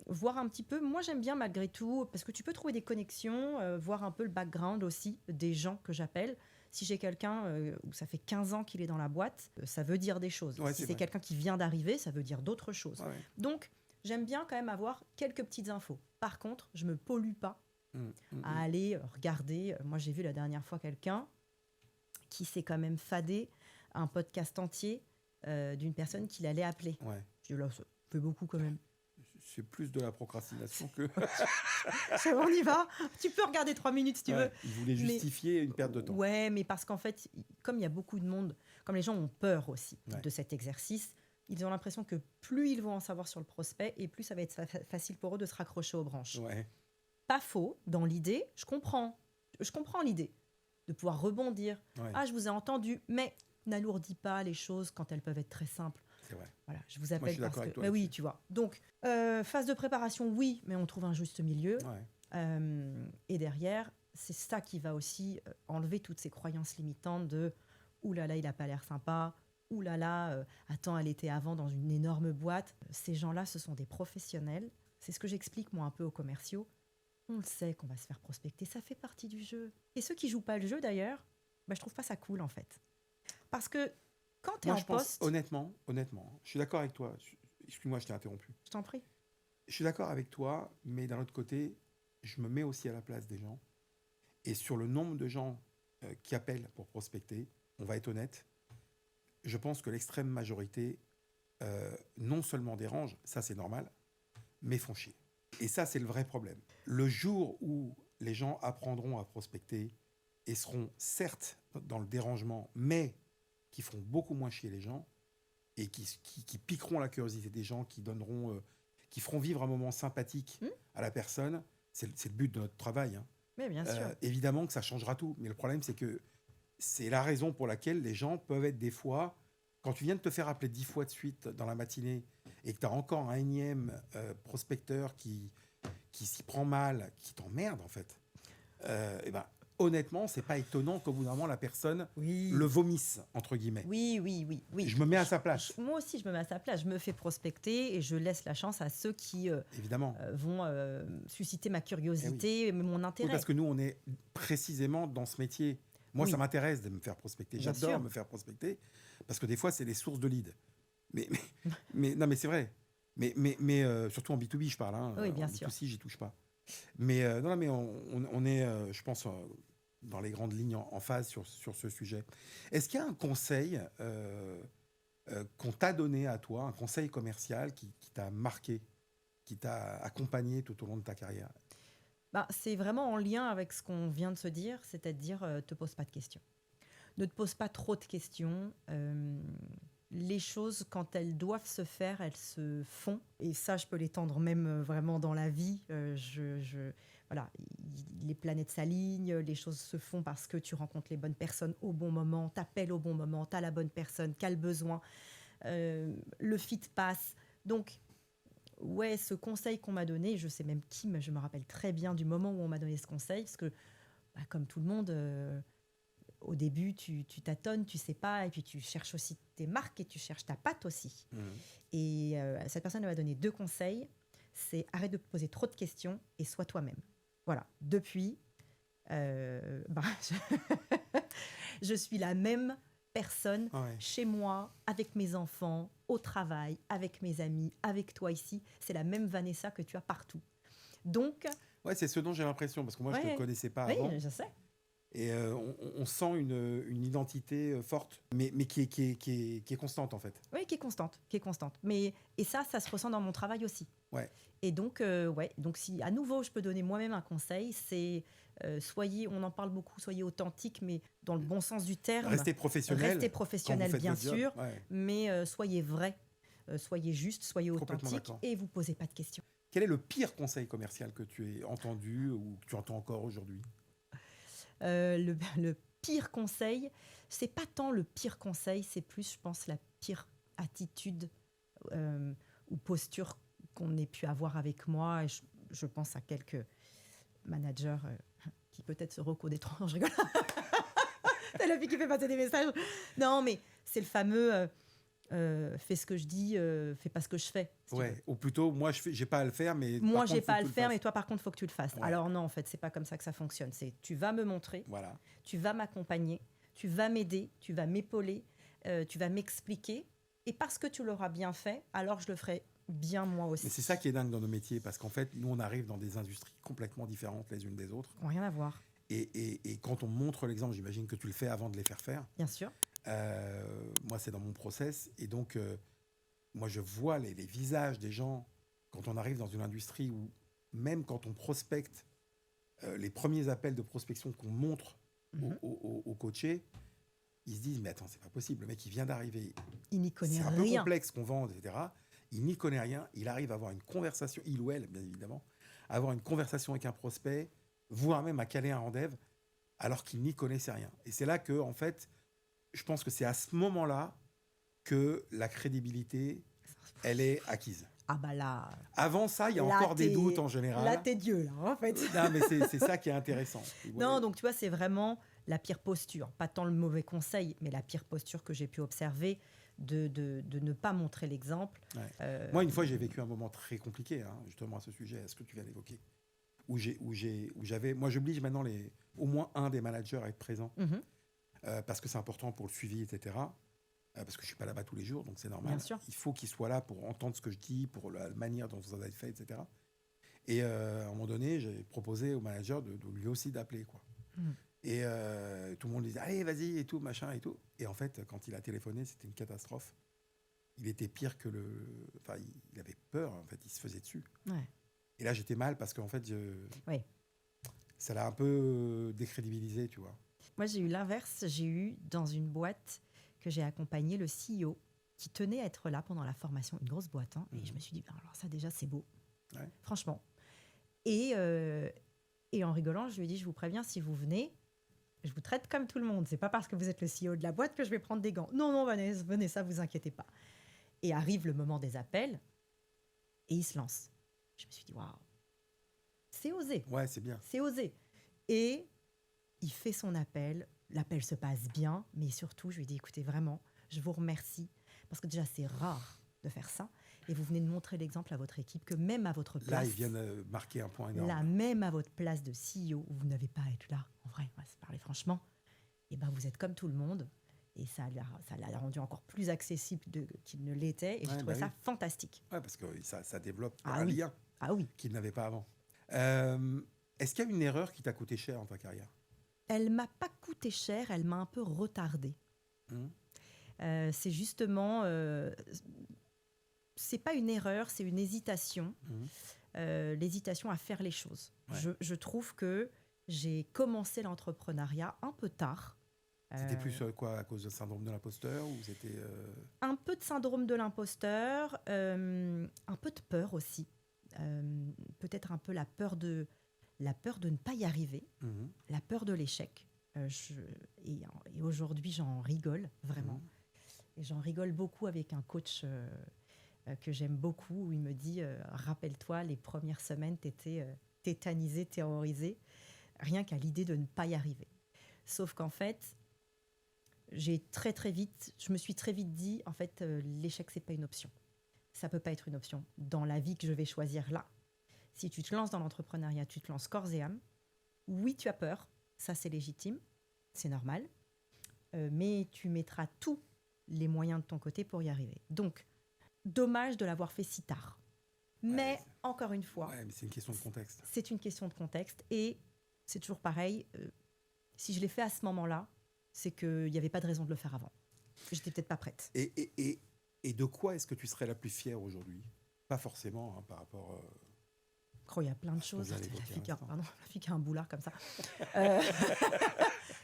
Voir un petit peu, moi j'aime bien malgré tout, parce que tu peux trouver des connexions, voir un peu le background aussi des gens que j'appelle. Si j'ai quelqu'un où ça fait 15 ans qu'il est dans la boîte, ça veut dire des choses. Ouais, Si c'est c'est vrai. quelqu'un qui vient d'arriver, ça veut dire d'autres choses. Ouais, ouais. Donc, j'aime bien quand même avoir quelques petites infos. Par contre, je me pollue pas à aller regarder. Moi, j'ai vu la dernière fois quelqu'un qui s'est quand même fadé un podcast entier d'une personne qu'il allait appeler. Ouais. Je dis là, ça fait beaucoup quand même. C'est plus de la procrastination que. Ça va, on y va. Tu peux regarder 3 minutes si tu veux. Ouais, il voulait justifier une perte de temps. Ouais, mais parce qu'en fait, comme il y a beaucoup de monde, comme les gens ont peur aussi Ouais. de cet exercice, ils ont l'impression que plus ils vont en savoir sur le prospect et plus ça va être facile pour eux de se raccrocher aux branches. Ouais. Pas faux, dans l'idée, je comprends l'idée de pouvoir rebondir. Ouais. Ah, je vous ai entendu, mais n'alourdis pas les choses quand elles peuvent être très simples. C'est vrai. Voilà, je vous Moi, je appelle suis parce d'accord avec que... toi Mais oui, là-dessus. tu vois. Donc, phase de préparation, oui, mais on trouve un juste milieu. Ouais. Et derrière, c'est ça qui va aussi enlever toutes ces croyances limitantes de « Ouh là là, il n'a pas l'air sympa »,« Ouh là là, attends, elle était avant dans une énorme boîte ». Ces gens-là, ce sont des professionnels. C'est ce que j'explique, moi, un peu aux commerciaux. On le sait qu'on va se faire prospecter, ça fait partie du jeu. Et ceux qui jouent pas le jeu, d'ailleurs, bah, je trouve pas ça cool, en fait. Parce que quand tu es Moi, en je pense, poste... honnêtement, je suis d'accord avec toi. Excuse-moi, je t'ai interrompu. Je t'en prie. Je suis d'accord avec toi, mais d'un autre côté, je me mets aussi à la place des gens. Et sur le nombre de gens qui appellent pour prospecter, on va être honnête, je pense que l'extrême majorité non seulement dérange, ça c'est normal, mais font chier. Et ça, c'est le vrai problème. Le jour où les gens apprendront à prospecter et seront certes dans le dérangement, mais qui feront beaucoup moins chier les gens et qui piqueront la curiosité des gens, qui feront vivre un moment sympathique à la personne. C'est le but de notre travail, hein. Mais bien sûr. Évidemment que ça changera tout. Mais le problème, c'est que c'est la raison pour laquelle les gens peuvent être des fois, quand tu viens de te faire appeler 10 fois de suite dans la matinée et que tu as encore un énième prospecteur qui s'y prend mal, qui t'emmerde en fait, et ben, honnêtement, c'est pas étonnant qu'au bout d'un moment, la personne Oui. le vomisse, entre guillemets. Oui. Je me mets à sa place. Moi aussi, je me mets à sa place. Je me fais prospecter et je laisse la chance à ceux qui Évidemment. vont susciter ma curiosité et mon Oui, intérêt. parce que nous, on est précisément dans ce métier. Moi, Oui. ça m'intéresse de me faire prospecter. Bien J'adore sûr. me faire prospecter parce que des fois, c'est des sources de leads. Non, mais c'est vrai. Mais surtout en B2B, je parle. Hein. Oui, bien en sûr. B2C, j'y touche pas. Mais non, mais on est, je pense, dans les grandes lignes en phase sur ce sujet. Est-ce qu'il y a un conseil qu'on t'a donné à toi, un conseil commercial qui t'a marqué, qui t'a accompagné tout au long de ta carrière? Bah, c'est vraiment en lien avec ce qu'on vient de se dire, c'est-à-dire te pose pas de questions. Ne te pose pas trop de questions. Les choses, quand elles doivent se faire, elles se font. Et ça, je peux l'étendre même vraiment dans la vie. Voilà, les planètes s'alignent, les choses se font parce que tu rencontres les bonnes personnes au bon moment, t'appelles au bon moment, t'as la bonne personne, qu'a le besoin, le fit passe. Donc, ouais, ce conseil qu'on m'a donné, je sais même qui, mais je me rappelle très bien du moment où on m'a donné ce conseil, parce que, bah, comme tout le monde, au début, tu tâtonnes, tu sais pas, et puis tu cherches aussi tes marques et tu cherches ta patte aussi. Et cette personne m'a donné 2 conseils. C'est arrête de te poser trop de questions et sois toi-même. Voilà. Depuis, bah, je suis la même personne Ah ouais. chez moi, avec mes enfants, au travail, avec mes amis, avec toi ici. C'est la même Vanessa que tu as partout. Donc, Ouais, c'est ce dont j'ai l'impression, parce que moi, je ne ouais, te connaissais pas oui, avant. je sais. Et on sent une identité forte, mais qui est constante, en fait. Oui, qui est constante. Mais, et ça se ressent dans mon travail aussi. Ouais. Et donc, ouais, donc si à nouveau je peux donner moi-même un conseil, c'est soyez, on en parle beaucoup, soyez authentique, mais dans le bon sens du terme. Restez professionnel. Restez quand professionnel, vous faites bien votre job. sûr, Ouais. mais soyez vrai, soyez juste, soyez Complètement authentique d'accord. et vous posez pas de questions. Quel est le pire conseil commercial que tu aies entendu ou que tu entends encore aujourd'hui? Le pire conseil, c'est pas tant le pire conseil, c'est plus, je pense, la pire attitude ou posture qu'on ait pu avoir avec moi. Et je pense à quelques managers qui peut-être se reconnaîtront. Je rigole. C'est la fille qui fait passer des messages. Non, mais c'est le fameux fais ce que je dis, fais pas ce que je fais. Si tu veux. Ouais. Ou plutôt, moi, j'ai pas à le faire, mais Moi, par j'ai contre, pas faut à que le tu faire, fasses. mais toi, par contre, faut que tu le fasses. Ouais. Alors non, en fait, c'est pas comme ça que ça fonctionne. C'est tu vas me montrer, Voilà. tu vas m'accompagner, tu vas m'aider, tu vas m'épauler, tu vas m'expliquer. Et parce que tu l'auras bien fait, alors je le ferai bien moi aussi. Mais c'est ça qui est dingue dans nos métiers, parce qu'en fait, nous, on arrive dans des industries complètement différentes les unes des autres. Rien à voir, Et quand on montre l'exemple, j'imagine que tu le fais avant de les faire faire. bien sûr. Moi, c'est dans mon process. Et donc, moi, je vois les visages des gens quand on arrive dans une industrie où, même quand on prospecte, les premiers appels de prospection qu'on montre aux coachés, ils se disent, mais attends, c'est pas possible. Le mec, il vient d'arriver. Il n'y connaît C'est un peu rien. complexe qu'on vend, etc. Il n'y connaît rien. Il arrive à avoir une conversation, il ou elle, bien évidemment, à avoir une conversation avec un prospect, voire même à caler un rendez-vous, alors qu'il n'y connaissait rien. Et c'est là que, en fait, je pense que c'est à ce moment-là que la crédibilité, elle est acquise. Ah bah là, Avant ça, il y a là, encore des t'es- doutes en général. là t'es Dieu là, en fait. Non, mais c'est ça qui est intéressant. Non, donc tu vois, c'est vraiment la pire posture. Pas tant le mauvais conseil, mais la pire posture que j'ai pu observer de ne pas montrer l'exemple. Ouais. Moi, une fois, j'ai vécu un moment très compliqué, hein, justement à ce sujet, à ce que tu viens d'évoquer, où j'avais, moi, j'oblige maintenant au moins un des managers à être présent, Mhm, parce que c'est important pour le suivi, etc. Parce que je suis pas là-bas tous les jours, donc c'est normal. Bien sûr. Il faut qu'il soit là pour entendre ce que je dis, pour la manière dont vous avez fait, etc. Et à un moment donné, j'ai proposé au manager de lui aussi d'appeler, quoi. Mhm. Et tout le monde disait allez, vas-y et tout, machin et tout. Et en fait, quand il a téléphoné, c'était une catastrophe. Il était pire que enfin, il avait peur. En fait, il se faisait dessus. Ouais. Et là, j'étais mal parce qu'en fait, Oui. ça l'a un peu décrédibilisé, tu vois. Moi, j'ai eu l'inverse. J'ai eu dans une boîte que j'ai accompagné le CEO qui tenait à être là pendant la formation, une grosse boîte. Hein, et je me suis dit, ben, alors ça déjà, c'est beau. Ouais. Franchement. Et en rigolant, je lui ai dit, je vous préviens, si vous venez, je vous traite comme tout le monde. C'est pas parce que vous êtes le CEO de la boîte que je vais prendre des gants. Non, non, venez, ça, vous inquiétez pas. Et arrive le moment des appels et il se lance. Je me suis dit, waouh, c'est osé. Ouais, c'est bien. C'est osé. Et il fait son appel. L'appel se passe bien, mais surtout, je lui ai dit, écoutez, vraiment, je vous remercie. Parce que déjà, c'est rare de faire ça. Et vous venez de montrer l'exemple à votre équipe que même à votre place... Là, ils viennent marquer un point énorme. Là, même à votre place de CEO, vous n'avez pas à être là. En vrai, on va se parler franchement. Et ben, vous êtes comme tout le monde. Et ça l'a rendu encore plus accessible qu'il ne l'était. Et j'ai trouvé ça fantastique. Ouais, parce que ça développe un lien oui. qu'il n'avait pas avant. Est-ce qu'il y a une erreur qui t'a coûté cher dans ta carrière? Elle m'a pas coûté cher, elle m'a un peu retardée. C'est justement... c'est pas une erreur, c'est une hésitation. L'hésitation à faire les choses. Ouais. Je trouve que j'ai commencé l'entrepreneuriat un peu tard. C'était plus quoi, à cause du syndrome de l'imposteur ou c'était Un peu de syndrome de l'imposteur, un peu de peur aussi. Peut-être un peu la peur de ne pas y arriver, la peur de l'échec. Et aujourd'hui, j'en rigole vraiment. Et j'en rigole beaucoup avec un coach que j'aime beaucoup, où il me dit rappelle-toi, les premières semaines, tu étais tétanisé, terrorisé, rien qu'à l'idée de ne pas y arriver. Sauf qu'en fait, je me suis très vite dit, en fait, l'échec, c'est pas une option. Ça peut pas être une option dans la vie que je vais choisir là. Si tu te lances dans l'entrepreneuriat, tu te lances corps et âme. Oui, tu as peur, ça c'est légitime, c'est normal, mais tu mettras tous les moyens de ton côté pour y arriver. Donc, dommage de l'avoir fait si tard. Mais encore une fois, mais c'est une question de contexte. C'est une question de contexte et c'est toujours pareil. Si je l'ai fait à ce moment-là, c'est qu'il n'y avait pas de raison de le faire avant. J'étais peut-être pas prête. Et de quoi est-ce que tu serais la plus fière aujourd'hui? Pas forcément par rapport... Il y a plein de choses. La fille qui a un boulard comme ça.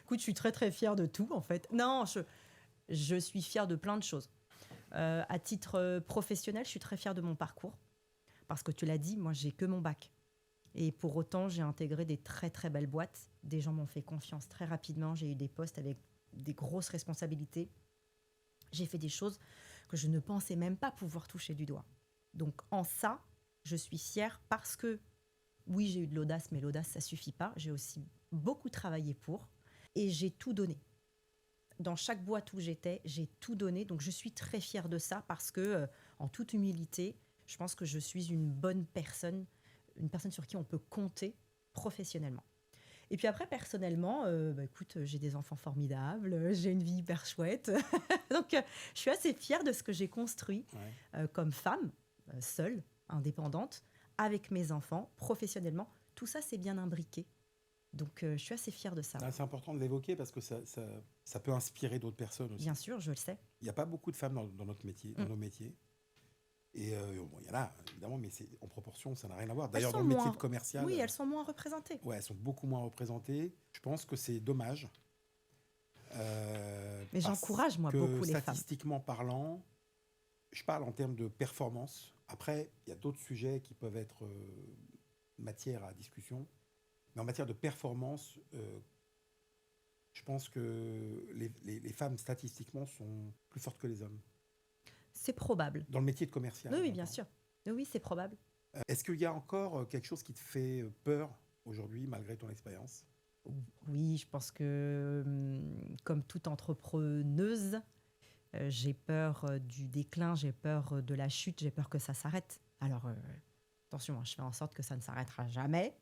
Écoute, je suis très très fière de tout en fait. Non, je suis fière de plein de choses. À titre professionnel, je suis très fière de mon parcours. Parce que tu l'as dit, moi j'ai que mon bac. Et pour autant, j'ai intégré des très très belles boîtes. Des gens m'ont fait confiance très rapidement. J'ai eu des postes avec des grosses responsabilités. J'ai fait des choses que je ne pensais même pas pouvoir toucher du doigt. Donc en ça, je suis fière parce que, oui, j'ai eu de l'audace, mais l'audace, ça ne suffit pas. J'ai aussi beaucoup travaillé pour et j'ai tout donné. Dans chaque boîte où j'étais, j'ai tout donné. Donc, je suis très fière de ça parce que, en toute humilité, je pense que je suis une bonne personne, une personne sur qui on peut compter professionnellement. Et puis après, personnellement, écoute, j'ai des enfants formidables, j'ai une vie hyper chouette. Donc, je suis assez fière de ce que j'ai construit comme femme, seule, indépendante, avec mes enfants, professionnellement. Tout ça, c'est bien imbriqué. Donc, je suis assez fière de ça. C'est important de l'évoquer parce que ça peut inspirer d'autres personnes aussi. Bien sûr, je le sais. Il n'y a pas beaucoup de femmes dans notre métier, dans nos métiers. Et il y en a, évidemment, mais en proportion, ça n'a rien à voir. D'ailleurs, dans le métier de commercial... Oui, elles sont moins représentées. Ouais, elles sont beaucoup moins représentées. Je pense que c'est dommage. Mais j'encourage, moi, beaucoup les femmes. Statistiquement parlant, je parle en termes de performance. Après, il y a d'autres sujets qui peuvent être matière à discussion. Mais en matière de performance, je pense que les femmes, statistiquement, sont plus fortes que les hommes. C'est probable. Dans le métier de commercial. Oui, bien sûr. Oui, c'est probable. Est-ce qu'il y a encore quelque chose qui te fait peur aujourd'hui, malgré ton expérience? Oui, je pense que, comme toute entrepreneuse, j'ai peur du déclin, j'ai peur de la chute, j'ai peur que ça s'arrête. Alors, attention, je fais en sorte que ça ne s'arrêtera jamais.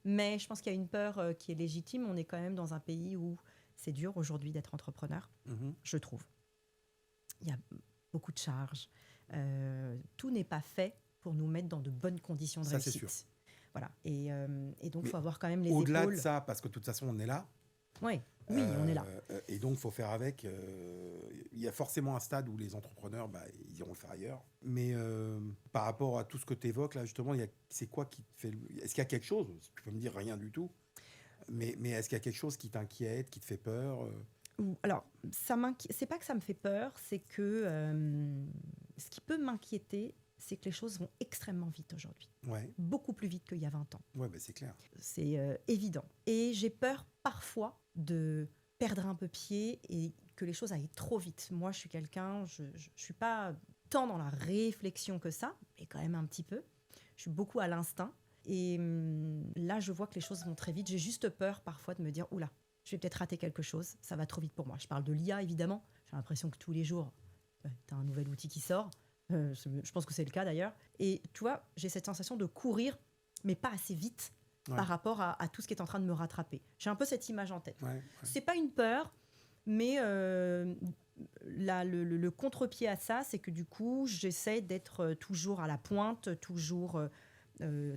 Mais je pense qu'il y a une peur qui est légitime. On est quand même dans un pays où c'est dur aujourd'hui d'être entrepreneur, je trouve. Il y a beaucoup de charges. Tout n'est pas fait pour nous mettre dans de bonnes conditions de réussite. Ça, c'est sûr. Voilà. Et donc, il faut avoir quand même les épaules. Au-delà de ça, parce que de toute façon, on est là. Oui, on est là. Et donc, il faut faire avec. Il y a forcément un stade où les entrepreneurs, ils iront le faire ailleurs. Mais par rapport à tout ce que tu évoques, là, justement, c'est quoi qui te fait... Est-ce qu'il y a quelque chose? Tu peux me dire rien du tout. Mais est-ce qu'il y a quelque chose qui t'inquiète, qui te fait peur? Alors, c'est pas que ça me fait peur, c'est que ce qui peut m'inquiéter, c'est que les choses vont extrêmement vite aujourd'hui. Ouais, Beaucoup plus vite qu'il y a 20 ans. ouais, c'est clair. C'est évident. Et j'ai peur parfois de perdre un peu pied et que les choses aillent trop vite. Moi, je suis quelqu'un, je suis pas tant dans la réflexion que ça, mais quand même un petit peu. Je suis beaucoup à l'instinct. Et là, je vois que les choses vont très vite. J'ai juste peur parfois de me dire, oula, je vais peut-être rater quelque chose, ça va trop vite pour moi. Je parle de l'IA, évidemment. J'ai l'impression que tous les jours, tu as un nouvel outil qui sort. Je pense que c'est le cas d'ailleurs. Et tu vois, j'ai cette sensation de courir, mais pas assez vite Ouais. par rapport à tout ce qui est en train de me rattraper. J'ai un peu cette image en tête. Ouais, C'est pas une peur, mais le contre-pied à ça, c'est que du coup, j'essaie d'être toujours à la pointe, toujours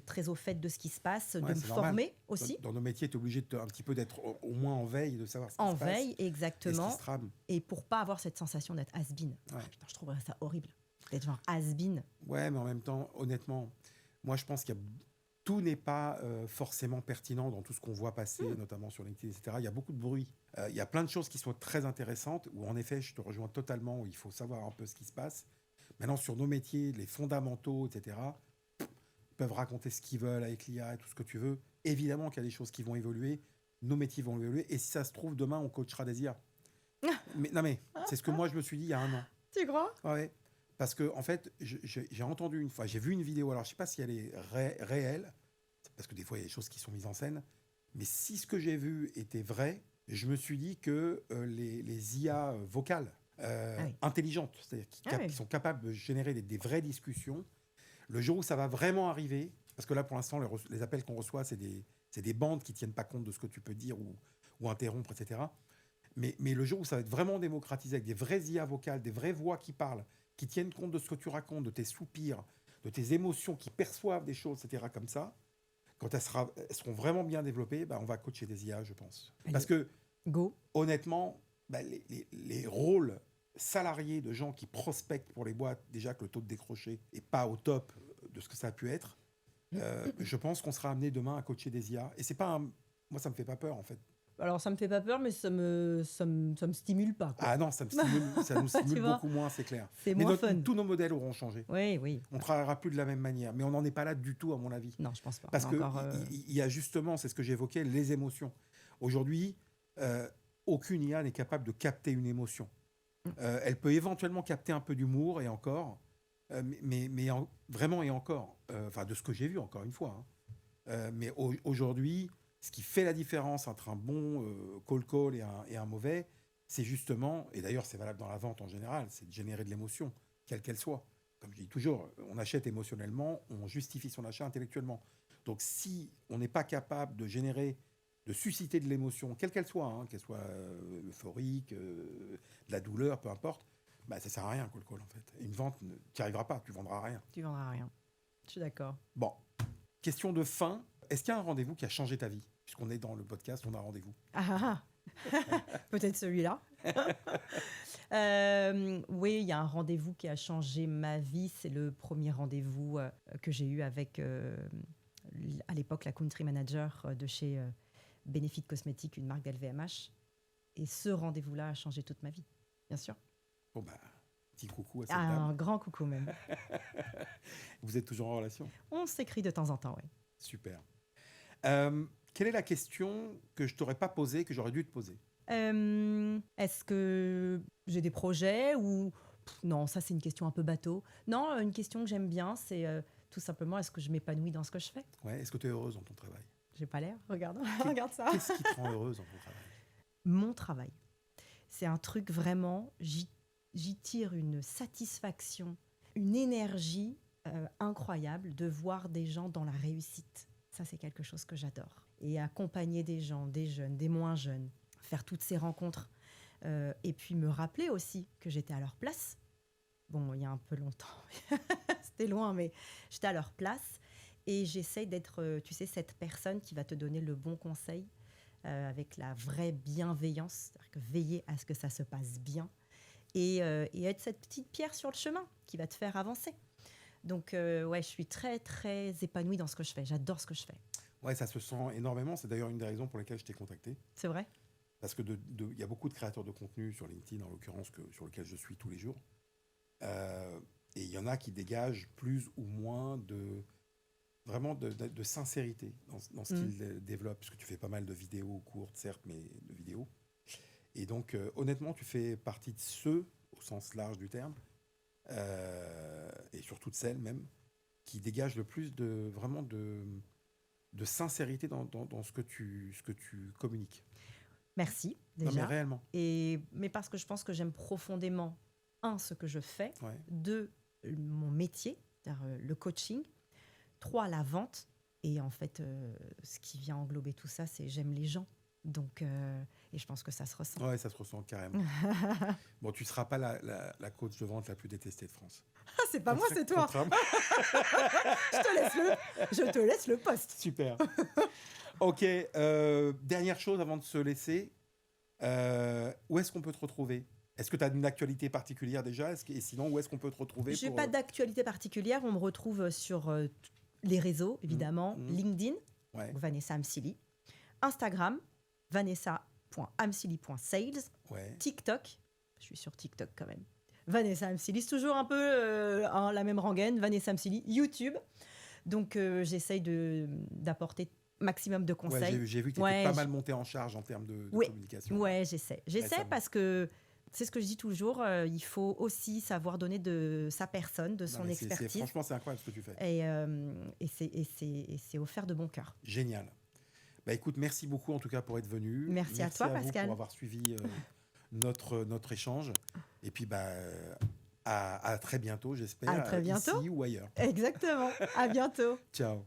très au fait de ce qui se passe, de me c'est normal. former aussi. Dans nos métiers, tu es obligé un petit peu d'être au moins en veille, de savoir ce qui En se passe. veille, Et ce exactement. qui se trame. Et pour pas avoir cette sensation d'être has-been. Ouais. Putain, je trouverais ça horrible. D'être genre has-been. Ouais, mais en même temps, honnêtement, moi, je pense qu'il y a tout n'est pas forcément pertinent dans tout ce qu'on voit passer, notamment sur LinkedIn, etc. Il y a beaucoup de bruit. Il y a plein de choses qui sont très intéressantes, où en effet, je te rejoins totalement, où il faut savoir un peu ce qui se passe. Maintenant, sur nos métiers, les fondamentaux, etc., ils peuvent raconter ce qu'ils veulent avec l'IA et tout ce que tu veux. Évidemment qu'il y a des choses qui vont évoluer, nos métiers vont évoluer, et si ça se trouve, demain, on coachera des IA. Mais c'est ce que moi, je me suis dit il y a un an. Tu crois? Ouais. Parce que, en fait, j'ai entendu une fois, j'ai vu une vidéo, alors je ne sais pas si elle est réelle, parce que des fois, il y a des choses qui sont mises en scène, mais si ce que j'ai vu était vrai, je me suis dit que les IA vocales, intelligentes, c'est-à-dire qui sont capables de générer des vraies discussions, le jour où ça va vraiment arriver, parce que là, pour l'instant, les appels qu'on reçoit, c'est des bandes qui ne tiennent pas compte de ce que tu peux dire ou interrompre, etc. Mais le jour où ça va être vraiment démocratisé, avec des vraies IA vocales, des vraies voix qui parlent, qui tiennent compte de ce que tu racontes, de tes soupirs, de tes émotions, qui perçoivent des choses, etc. comme ça, quand elles seront vraiment bien développées, on va coacher des IA, je pense. Allez, parce que, go. honnêtement, les rôles salariés de gens qui prospectent pour les boîtes, déjà que le taux de décroché n'est pas au top de ce que ça a pu être, je pense qu'on sera amené demain à coacher des IA. Et c'est pas moi, ça me fait pas peur, en fait. Alors, ça me fait pas peur, mais ça me stimule pas, quoi. Ah non, ça nous stimule beaucoup moins, c'est clair. C'est Mais moins fun. tous nos modèles auront changé. Oui. On ne travaillera plus de la même manière. Mais on n'en est pas là du tout, à mon avis. Non, je pense pas. Parce qu'il encore, y a justement, c'est ce que j'évoquais, les émotions. Aujourd'hui, aucune IA n'est capable de capter une émotion. Elle peut éventuellement capter un peu d'humour, et encore, vraiment et encore. Enfin, de ce que j'ai vu, encore une fois. Mais aujourd'hui, ce qui fait la différence entre un bon call et un mauvais, c'est justement, et d'ailleurs c'est valable dans la vente en général, c'est de générer de l'émotion, quelle qu'elle soit. Comme je dis toujours, on achète émotionnellement, on justifie son achat intellectuellement. Donc si on n'est pas capable de susciter de l'émotion, quelle qu'elle soit, qu'elle soit euphorique, de la douleur, peu importe, ça ne sert à rien, call en fait. Une vente, tu n'y arriveras pas, tu ne vendras rien. Tu vendras rien. Je suis d'accord. Bon, question de fin. Est-ce qu'il y a un rendez-vous qui a changé ta vie? Puisqu'on est dans le podcast, on a un rendez-vous. Peut-être celui-là. Oui, il y a un rendez-vous qui a changé ma vie. C'est le premier rendez-vous que j'ai eu avec, à l'époque, la country manager de chez Benefit Cosmetics, une marque d'LVMH. Et ce rendez-vous-là a changé toute ma vie, bien sûr. Bon, petit coucou à cette dame. Un grand coucou même. Vous êtes toujours en relation? On s'écrit de temps en temps, oui. Super. Quelle est la question que je ne t'aurais pas posée, que j'aurais dû te poser? Est-ce que j'ai des projets ou... Non, ça c'est une question un peu bateau. Non, une question que j'aime bien, c'est tout simplement, est-ce que je m'épanouis dans ce que je fais? Ouais, est-ce que tu es heureuse dans ton travail? J'ai pas l'air, regarde, regarde ça. Qu'est-ce qui te rend heureuse dans ton travail? Mon travail. C'est un truc vraiment, j'y tire une satisfaction, une énergie incroyable de voir des gens dans la réussite. Ça, c'est quelque chose que j'adore. Et accompagner des gens, des jeunes, des moins jeunes, faire toutes ces rencontres. Et puis me rappeler aussi que j'étais à leur place. Bon, il y a un peu longtemps, c'était loin, mais j'étais à leur place. Et j'essaie d'être, tu sais, cette personne qui va te donner le bon conseil avec la vraie bienveillance, c'est-à-dire que veiller à ce que ça se passe bien et être cette petite pierre sur le chemin qui va te faire avancer. Donc, ouais, je suis très, très épanouie dans ce que je fais. J'adore ce que je fais. Ouais, ça se sent énormément. C'est d'ailleurs une des raisons pour lesquelles je t'ai contacté. C'est vrai? Parce que il y a beaucoup de créateurs de contenu sur LinkedIn, en l'occurrence, sur lequel je suis tous les jours. Euh, et il y en a qui dégagent plus ou moins vraiment de sincérité dans ce Mm. qu'ils développent. Parce que tu fais pas mal de vidéos courtes, certes, mais de vidéos. Et donc, honnêtement, tu fais partie de ceux, au sens large du terme, et surtout de celles même, qui dégagent le plus vraiment de sincérité dans ce que tu communiques. Merci Non, mais déjà. réellement. Mais parce que je pense que j'aime profondément, un, ce que je fais, Ouais. deux, mon métier, c'est-à-dire le coaching, trois, la vente, et en fait, ce qui vient englober tout ça, c'est j'aime les gens. Donc, et je pense que ça se ressent. Ouais, ça se ressent carrément. Bon, tu ne seras pas la coach de vente la plus détestée de France. Ah, c'est pas moi, c'est toi. Contrairement- Je te laisse le poste. Super. Ok, dernière chose avant de se laisser. Où est-ce qu'on peut te retrouver? Est-ce que tu as une actualité particulière déjà? Et sinon, où est-ce qu'on peut te retrouver Je n'ai pour... pas d'actualité particulière. On me retrouve sur les réseaux, évidemment. Mhm. LinkedIn, Ouais, Vanessa Amsili. Instagram, vanessa.amsili.sales. ouais. TikTok, je suis sur TikTok quand même. Vanessa Amsili, c'est toujours un peu la même rengaine. Vanessa Amsili, YouTube. Donc, j'essaye d'apporter maximum de Ouais, conseils. j'ai vu que tu étais Ouais, pas mal monté en charge en termes de Oui, communication. ouais, j'essaie. J'essaie Récemment. parce que c'est ce que je dis toujours, il faut aussi savoir donner de sa personne, de Non, son mais expertise. franchement, c'est incroyable ce que tu fais. Et c'est offert de bon cœur. Génial. Bah écoute, merci beaucoup en tout cas pour être venu. Merci à toi, vous Pascal. pour avoir suivi notre échange. Et puis bah, à très bientôt, j'espère. À très bientôt. Ici ou ailleurs. Exactement. À bientôt. Ciao.